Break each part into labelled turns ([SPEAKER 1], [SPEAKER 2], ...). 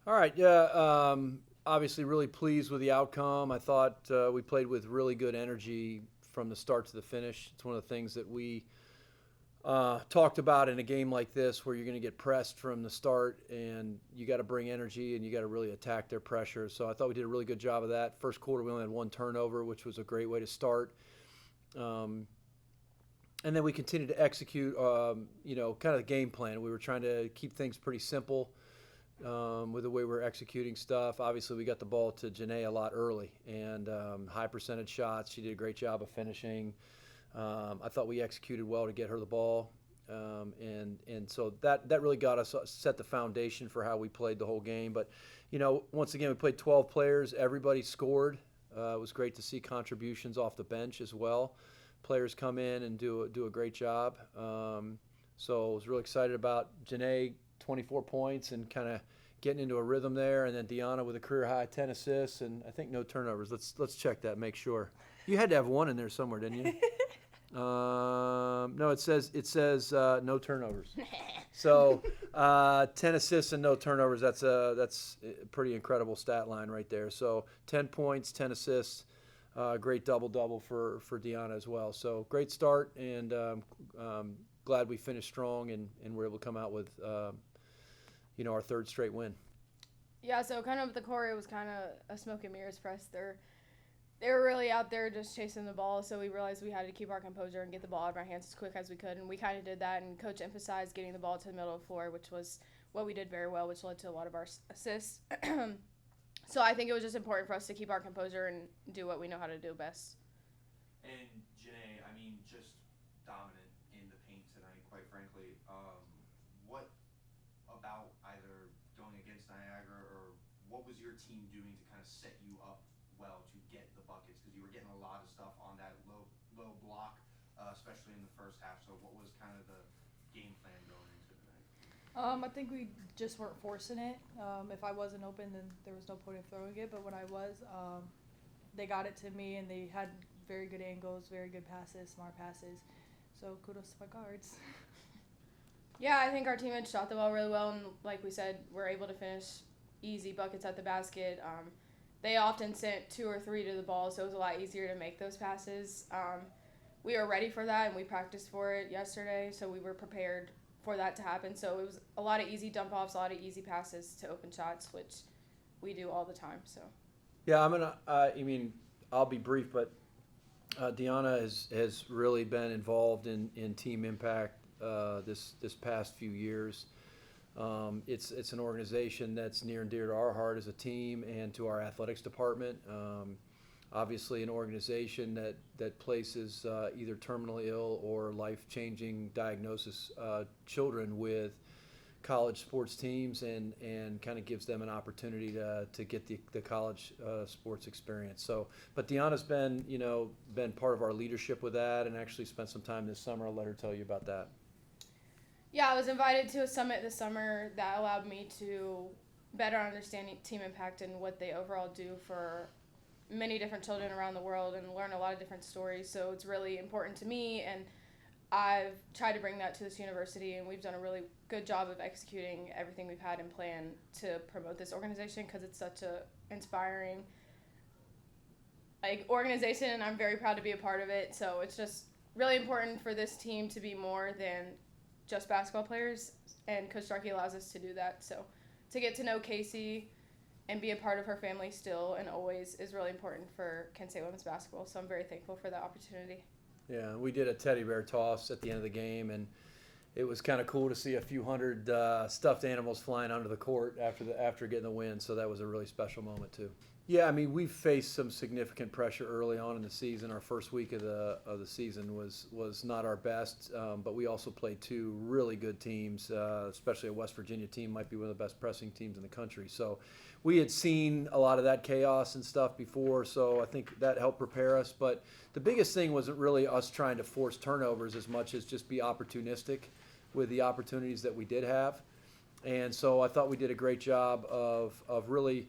[SPEAKER 1] All right, yeah. Obviously, really pleased with the outcome. I thought we played with really good energy from the start to the finish. It's one of the things that we talked about in a game like this, where you're going to get pressed from the start, and you got to bring energy and you got to really attack their pressure. So I thought we did a really good job of that. First quarter, we only had one turnover, which was a great way to start. Um, and then we continued to execute, kind of the game plan. We were trying to keep things pretty simple with the way we're executing stuff. Obviously, we got the ball to Janae a lot early, and high percentage shots. She did a great job of finishing. I thought we executed well to get her the ball, and so that really got us set the foundation for how we played the whole game. But once again, we played 12 players. Everybody scored. It was great to see contributions off the bench as well. Players come in and do a great job. So I was really excited about Janae, 24 points and kind of getting into a rhythm there, and then Dionna with a career high 10 assists and I think no turnovers. Let's check that, make sure. You had to have one in there somewhere, didn't you? No, it says no turnovers. So 10 assists and no turnovers. That's a pretty incredible stat line right there. So 10 points, 10 assists. Great double for Dionna as well. So great start, and glad we finished strong and were able to come out with our third straight win.
[SPEAKER 2] Yeah, so kind of the core, it was kind of a smoke and mirrors for us. They were really out there just chasing the ball, so we realized we had to keep our composure and get the ball out of our hands as quick as we could, and we kind of did that, and Coach emphasized getting the ball to the middle of the floor, which was what we did very well, which led to a lot of our assists. So I think it was just important for us to keep our composure and do what we know how to do best.
[SPEAKER 3] And Janae, I mean, just dominant in the paint tonight, quite frankly. What about either going against Niagara, or what was your team doing to kind of set you up well to get the buckets? Because you were getting a lot of stuff on that low block, especially in the first half. So what was kind of the game plan going into tonight?
[SPEAKER 4] I think we just weren't forcing it. If I wasn't open, then there was no point in throwing it. But when I was, they got it to me, and they had very good angles, very good passes, smart passes. So kudos to my guards.
[SPEAKER 2] Yeah, I think our teammates shot the ball really well, and like we said, we're able to finish easy buckets at the basket. They often sent 2 or 3 to the ball, so it was a lot easier to make those passes. We were ready for that, and we practiced for it yesterday, so we were prepared for that to happen. So it was a lot of easy dump offs, a lot of easy passes to open shots, which we do all the time. So
[SPEAKER 1] Yeah, I'll be brief, but Dionna has really been involved in team impact this past few years. It's an organization that's near and dear to our heart as a team and to our athletics department. Obviously, an organization that places either terminally ill or life-changing diagnosis children with college sports teams and kind of gives them an opportunity to get the college sports experience. So, but Deanna's been part of our leadership with that, and actually spent some time this summer. I'll let her tell you about that.
[SPEAKER 2] yeah, I was invited to a summit this summer that allowed me to better understand team impact and what they overall do for many different children around the world, and learn a lot of different stories. So it's really important to me, and I've tried to bring that to this university, and we've done a really good job of executing everything we've had in plan to promote this organization, because it's such a inspiring organization, and I'm very proud to be a part of it. So it's just really important for this team to be more than just basketball players, and Coach Starkey allows us to do that. So to get to know Casey and be a part of her family still and always is really important for Kent State women's basketball. So I'm very thankful for that opportunity.
[SPEAKER 1] Yeah, we did a teddy bear toss at the end of the game, and it was kind of cool to see a few hundred stuffed animals flying onto the court after getting the win. So that was a really special moment too. Yeah, I mean, we've faced some significant pressure early on in the season. Our first week of the season was not our best, but we also played 2 really good teams, especially a West Virginia team, might be one of the best pressing teams in the country. So we had seen a lot of that chaos and stuff before, so I think that helped prepare us. But the biggest thing wasn't really us trying to force turnovers as much as just be opportunistic with the opportunities that we did have. And so I thought we did a great job of really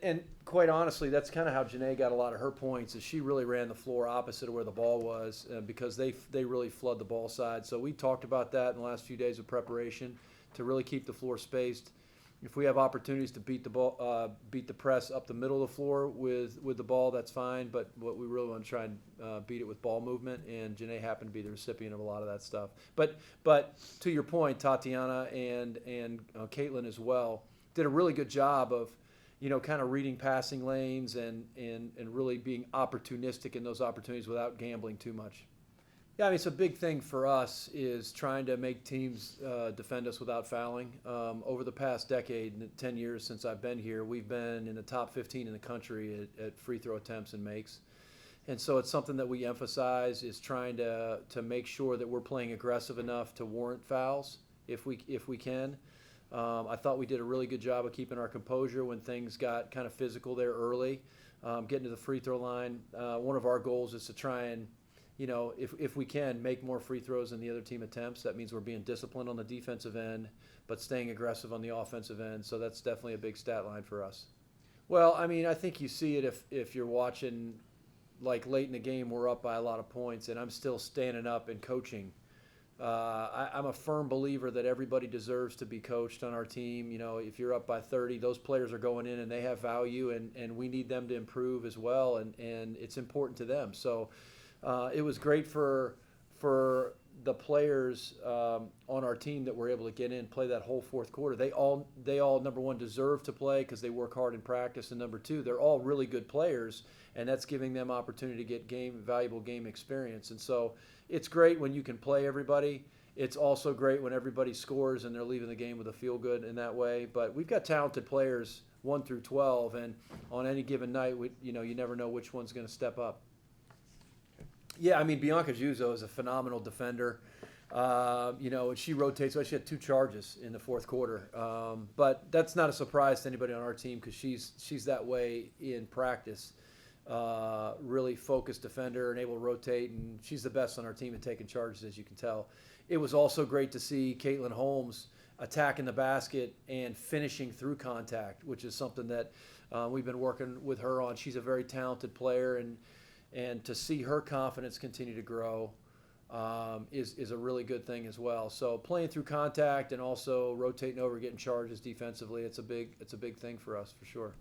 [SPEAKER 1] and quite honestly, that's kind of how Janae got a lot of her points, is she really ran the floor opposite of where the ball was, because they really flood the ball side. So we talked about that in the last few days of preparation to really keep the floor spaced. If we have opportunities to beat the press up the middle of the floor with the ball, that's fine. But what we really want to try and beat it with ball movement, and Janae happened to be the recipient of a lot of that stuff. But to your point, Tatiana and Caitlin as well did a really good job of, kind of reading passing lanes and really being opportunistic in those opportunities without gambling too much. Yeah, I mean, it's a big thing for us is trying to make teams defend us without fouling. Over the past decade, 10 years since I've been here, we've been in the top 15 in the country at free throw attempts and makes. And so it's something that we emphasize is trying to make sure that we're playing aggressive enough to warrant fouls if we can. I thought we did a really good job of keeping our composure when things got kind of physical there early, getting to the free throw line. One of our goals is to try and, if we can, make more free throws than the other team attempts. That means we're being disciplined on the defensive end, but staying aggressive on the offensive end. So that's definitely a big stat line for us. Well, I mean, I think you see it if you're watching, like late in the game, we're up by a lot of points, and I'm still standing up and coaching. I'm a firm believer that everybody deserves to be coached on our team. If you're up by 30, those players are going in and they have value, and we need them to improve as well, and it's important to them. So it was great for the players on our team that were able to get in, play that whole fourth quarter. They all number one, deserve to play because they work hard in practice, and number two, they're all really good players, and that's giving them opportunity to get valuable game experience. And so it's great when you can play everybody. It's also great when everybody scores and they're leaving the game with a feel good in that way. But we've got talented players 1 through 12, and on any given night, you never know which one's going to step up. Yeah, I mean, Bianca Juzo is a phenomenal defender. And she rotates. Well, she had 2 charges in the fourth quarter. But that's not a surprise to anybody on our team because she's that way in practice. Really focused defender and able to rotate, and she's the best on our team at taking charges, as you can tell. It was also great to see Caitlin Holmes attacking the basket and finishing through contact, which is something that we've been working with her on. She's a very talented player, and to see her confidence continue to grow is a really good thing as well. So playing through contact and also rotating over, getting charges defensively, it's a big thing for us for sure.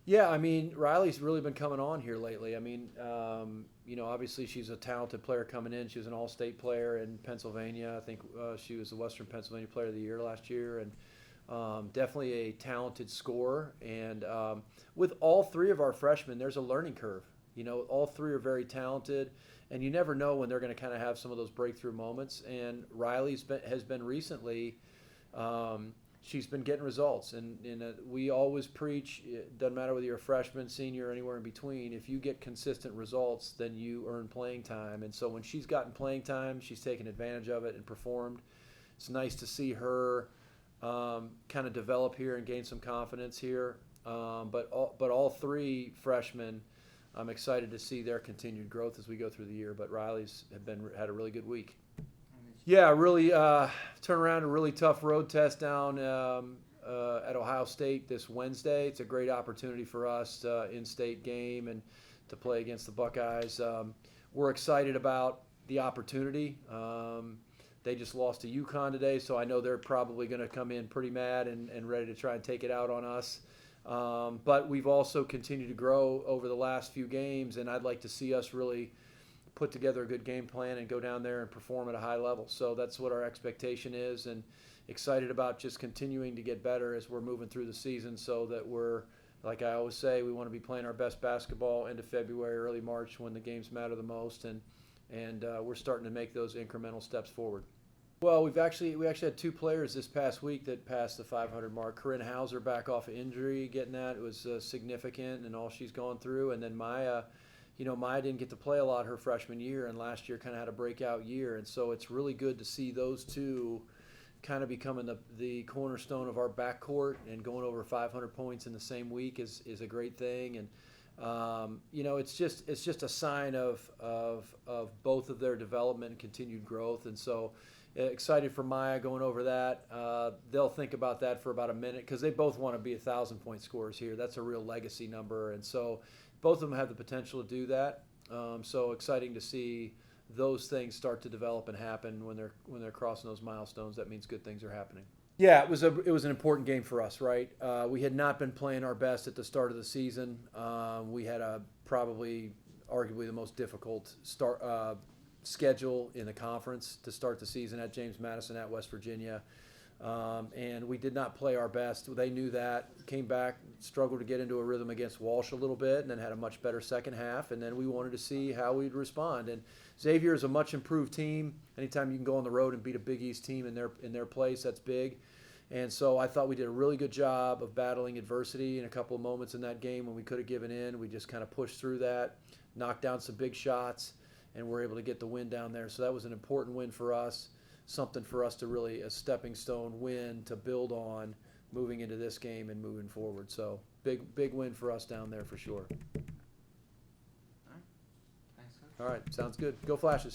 [SPEAKER 1] Yeah, I mean, Riley's really been coming on here lately. I mean, obviously she's a talented player coming in. She was an all-state player in Pennsylvania. I think she was the Western Pennsylvania Player of the Year last year, and definitely a talented scorer. And with all 3 of our freshmen, there's a learning curve. All 3 are very talented, and you never know when they're going to kind of have some of those breakthrough moments. And Riley's has been recently. She's been getting results, and we always preach, it doesn't matter whether you're a freshman, senior, or anywhere in between, if you get consistent results, then you earn playing time. And so when she's gotten playing time, she's taken advantage of it and performed. It's nice to see her kind of develop here and gain some confidence here. But all 3 freshmen, I'm excited to see their continued growth as we go through the year. But Riley's had a really good week. Yeah, really turn around a really tough road test down at Ohio State this Wednesday. It's a great opportunity for us, in-state game, and to play against the Buckeyes. We're excited about the opportunity. They just lost to UConn today, so I know they're probably going to come in pretty mad and ready to try and take it out on us. But we've also continued to grow over the last few games, and I'd like to see us really put together a good game plan and go down there and perform at a high level. So that's what our expectation is, and excited about just continuing to get better as we're moving through the season so that we're, like I always say, we want to be playing our best basketball end of February, early March when the games matter the most, and we're starting to make those incremental steps forward. Well, we actually had 2 players this past week that passed the 500 mark. Corinne Hauser back off of injury, getting that. It was significant and all she's gone through. And then Maya didn't get to play a lot her freshman year, and last year kind of had a breakout year. And so it's really good to see those 2 kind of becoming the cornerstone of our backcourt, and going over 500 points in the same week is a great thing. And it's just a sign of both of their development and continued growth. And so excited for Maya going over that. They'll think about that for about a minute because they both want to be 1,000-point scorers here. That's a real legacy number, and so both of them have the potential to do that. So exciting to see those things start to develop and happen when they're crossing those milestones. That means good things are happening. Yeah, it was an important game for us, right? We had not been playing our best at the start of the season. We had probably arguably the most difficult schedule in the conference to start the season at James Madison at West Virginia. And we did not play our best. They knew that. Came back, struggled to get into a rhythm against Walsh a little bit, and then had a much better second half. And then we wanted to see how we'd respond. And Xavier is a much improved team. Anytime you can go on the road and beat a Big East team in their place, that's big. And so I thought we did a really good job of battling adversity in a couple of moments in that game when we could have given in. We just kind of pushed through that, knocked down some big shots, and were able to get the win down there. So that was an important win for us. Something for us to really, a stepping stone win to build on moving into this game and moving forward. So big win for us down there for sure.
[SPEAKER 3] All right. Thanks, Coach.
[SPEAKER 1] All right, sounds good. Go Flashes.